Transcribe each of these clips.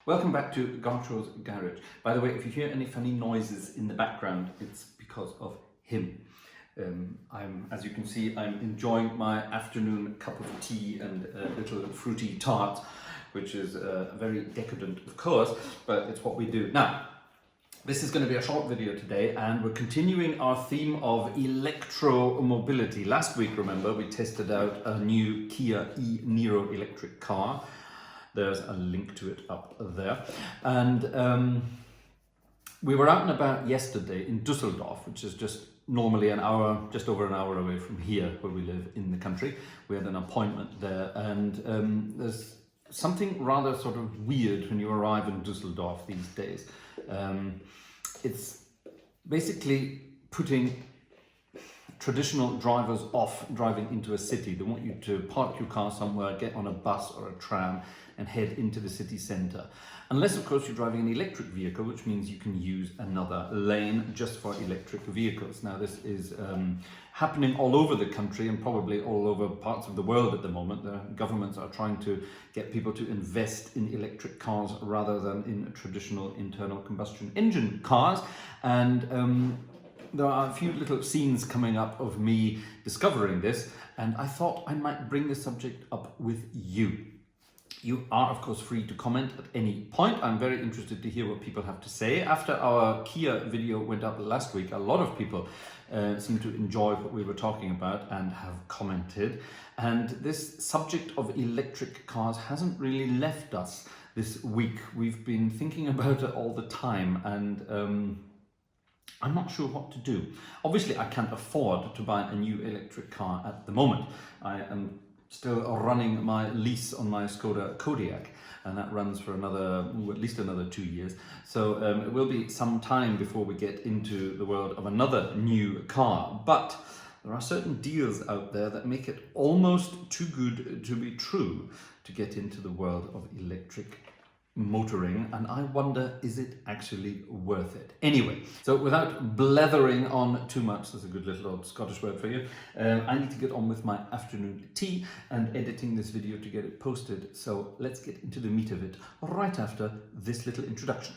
Welcome back to Gartshore's garage. By the way, if you hear any funny noises in the background, it's because of him. As you can see, I'm enjoying my afternoon cup of tea and a little fruity tart, which is very decadent, of course, but it's what we do. Now, this is going to be a short video today, and we're continuing our theme of electro-mobility. Last week, remember, we tested out a new Kia e-Niro electric car. There's a link to it up there. And we were out and about yesterday in Düsseldorf, which is just normally an hour, just over an hour away from here where we live in the country. We had an appointment there, and there's something rather sort of weird when you arrive in Düsseldorf these days. It's basically putting traditional drivers off driving into a city. They want you to park your car somewhere, get on a bus or a tram and head into the city centre. Unless, of course, you're driving an electric vehicle, which means you can use another lane just for electric vehicles. Now, this is happening all over the country and probably all over parts of the world at the moment. The governments are trying to get people to invest in electric cars rather than in traditional internal combustion engine cars. And there are a few little scenes coming up of me discovering this, and I thought I might bring the subject up with you. You are, of course, free to comment at any point. I'm very interested to hear what people have to say. After our Kia video went up last week, a lot of people seem to enjoy what we were talking about and have commented. And this subject of electric cars hasn't really left us this week. We've been thinking about it all the time, and I'm not sure what to do. Obviously, I can't afford to buy a new electric car at the moment. I am still running my lease on my Skoda Kodiaq, and that runs for at least another 2 years. So it will be some time before we get into the world of another new car. But there are certain deals out there that make it almost too good to be true to get into the world of electric motoring, and I wonder, is it actually worth it? Anyway, so without blethering on too much, that's a good little old Scottish word for you, I need to get on with my afternoon tea and editing this video to get it posted. So let's get into the meat of it right after this little introduction.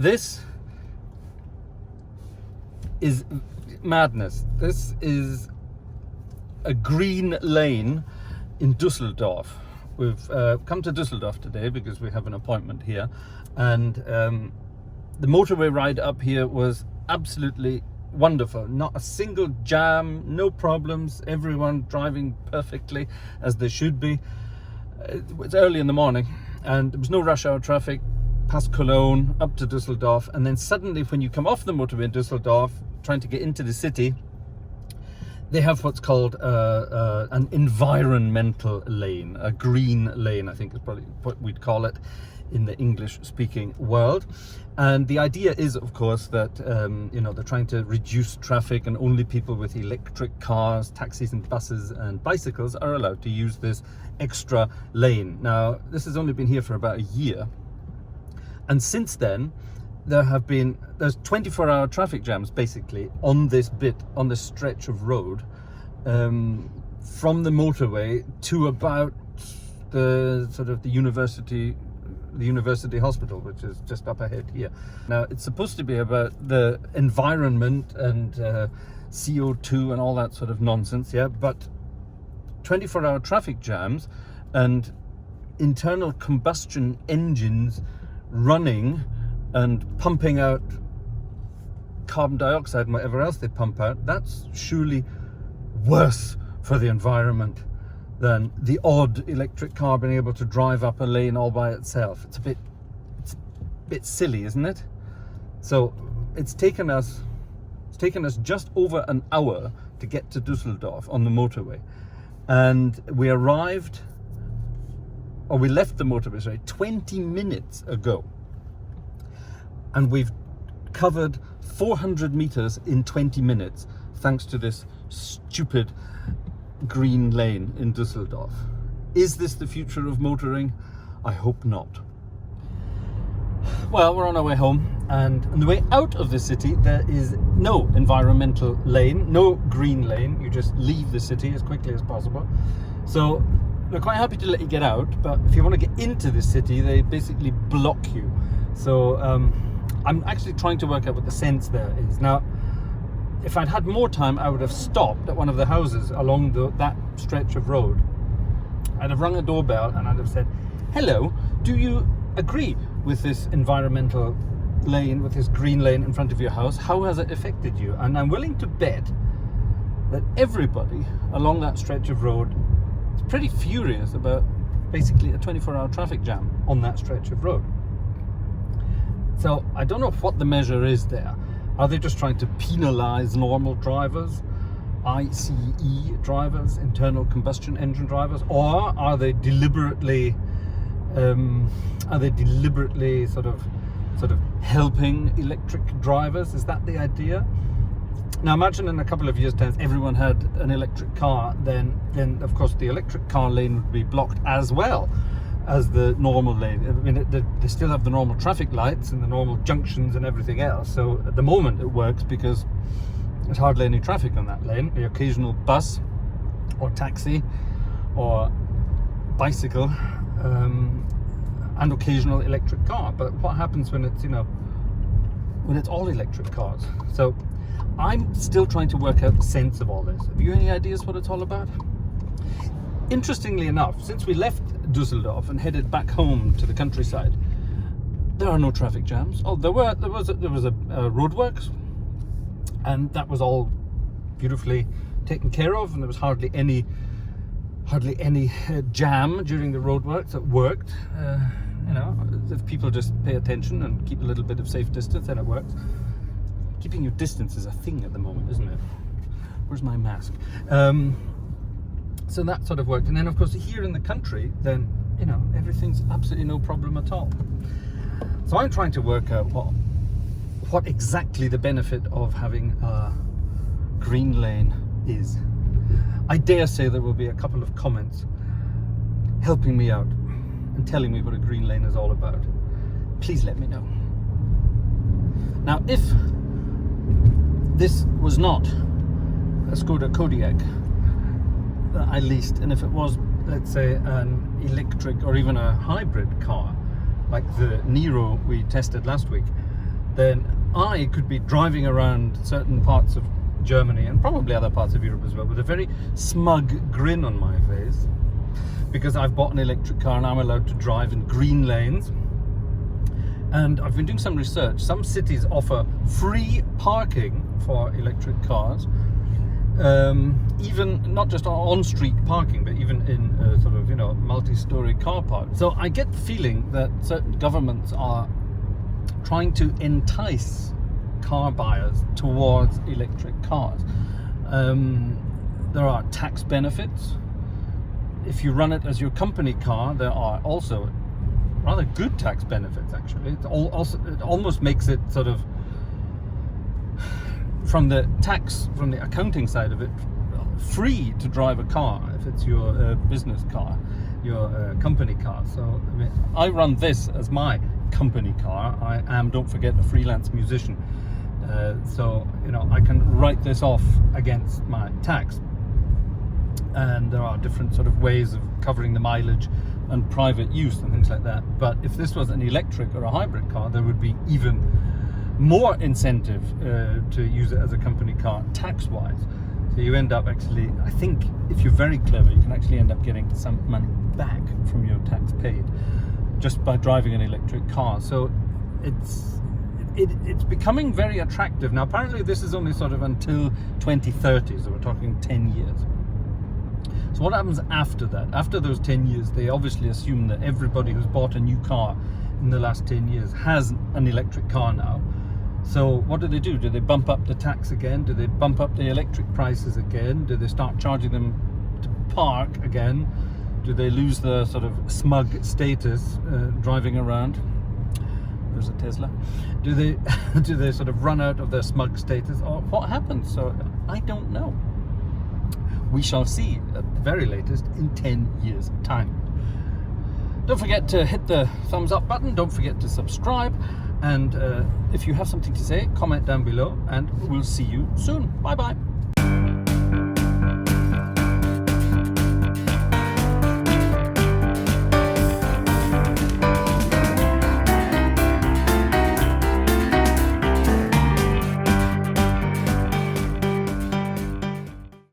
This is madness. This is a green lane in Düsseldorf. We've come to Düsseldorf today because we have an appointment here, and the motorway ride up here was absolutely wonderful. Not a single jam, no problems, everyone driving perfectly as they should be. It's early in the morning and there was no rush hour traffic past Cologne up to Düsseldorf, and then suddenly when you come off the motorway in Düsseldorf trying to get into the city, they have what's called an environmental lane, a green lane, I think is probably what we'd call it in the English speaking world. And the idea is, of course, that they're trying to reduce traffic, and only people with electric cars, taxis and buses and bicycles are allowed to use this extra lane. Now, this has only been here for about a year, and since then there's 24-hour traffic jams basically on this stretch of road, from the motorway to about the university hospital, which is just up ahead here. Now, it's supposed to be about the environment and CO2 and all that sort of nonsense, yeah, but 24-hour traffic jams and internal combustion engines running and pumping out carbon dioxide and whatever else they pump out, that's surely worse for the environment than the odd electric car being able to drive up a lane all by itself. It's a bit silly, isn't it? So it's taken us just over an hour to get to Düsseldorf on the motorway, and we left the motorway 20 minutes ago, and we've covered 400 meters in 20 minutes thanks to this stupid green lane in Düsseldorf. Is this the future of motoring? I hope not. Well, we're on our way home, and on the way out of the city there is no environmental lane, no green lane. You just leave the city as quickly as possible. So they're quite happy to let you get out, but if you want to get into the city, they basically block you. So I'm actually trying to work out what the sense there is. Now, if I'd had more time, I would have stopped at one of the houses along that stretch of road. I'd have rung a doorbell and I'd have said, hello, do you agree with this environmental lane, with this green lane in front of your house? How has it affected you? And I'm willing to bet that everybody along that stretch of road is pretty furious about basically a 24-hour traffic jam on that stretch of road. So I don't know what the measure is there. Are they just trying to penalize normal drivers, ICE drivers, internal combustion engine drivers, or are they deliberately sort of helping electric drivers? Is that the idea? Now imagine in a couple of years' time everyone had an electric car, then of course the electric car lane would be blocked as well as the normal lane. I mean, they still have the normal traffic lights and the normal junctions and everything else. So at the moment it works because there's hardly any traffic on that lane. The occasional bus or taxi or bicycle and occasional electric car. But what happens when it's, when it's all electric cars? So I'm still trying to work out the sense of all this. Have you any ideas what it's all about? Interestingly enough, since we left Düsseldorf and headed back home to the countryside, there are no traffic jams. Oh, there was a roadworks, and that was all beautifully taken care of, and there was hardly any jam during the roadworks. It worked. If people just pay attention and keep a little bit of safe distance, then it works. Keeping your distance is a thing at the moment, isn't it? Where's my mask? So that sort of worked. And then of course here in the country, then everything's absolutely no problem at all. So I'm trying to work out what exactly the benefit of having a green lane is. I dare say there will be a couple of comments helping me out and telling me what a green lane is all about. Please let me know. Now, if this was not a Skoda Kodiaq that I leased, and if it was, let's say, an electric or even a hybrid car like the Niro we tested last week, then I could be driving around certain parts of Germany and probably other parts of Europe as well with a very smug grin on my face, because I've bought an electric car and I'm allowed to drive in green lanes. And I've been doing some research. Some cities offer free parking for electric cars, even not just on-street parking, but even in multi-story car park. So I get the feeling that certain governments are trying to entice car buyers towards electric cars. There are tax benefits. If you run it as your company car, there are also rather good tax benefits, actually. It almost makes it sort of, from the accounting side of it, free to drive a car if it's your business car, your company car. So I run this as my company car. I am, don't forget, a freelance musician. So I can write this off against my tax. And there are different sort of ways of covering the mileage and private use and things like that. But if this was an electric or a hybrid car, there would be even more incentive to use it as a company car tax-wise. So you end up actually, I think, if you're very clever, you can actually end up getting some money back from your tax paid just by driving an electric car. So it's becoming very attractive. Now, apparently this is only sort of until 2030, so we're talking 10 years. So what happens after that? After those 10 years, they obviously assume that everybody who's bought a new car in the last 10 years has an electric car now. So what do? Do they bump up the tax again? Do they bump up the electric prices again? Do they start charging them to park again? Do they lose the sort of smug status driving around? There's a Tesla. Do they sort of run out of their smug status, or what happens? So I don't know. we shall see at the very latest in 10 years' time. Don't forget to hit the thumbs up button, don't forget to subscribe, and if you have something to say, comment down below, and we'll see you soon. Bye bye.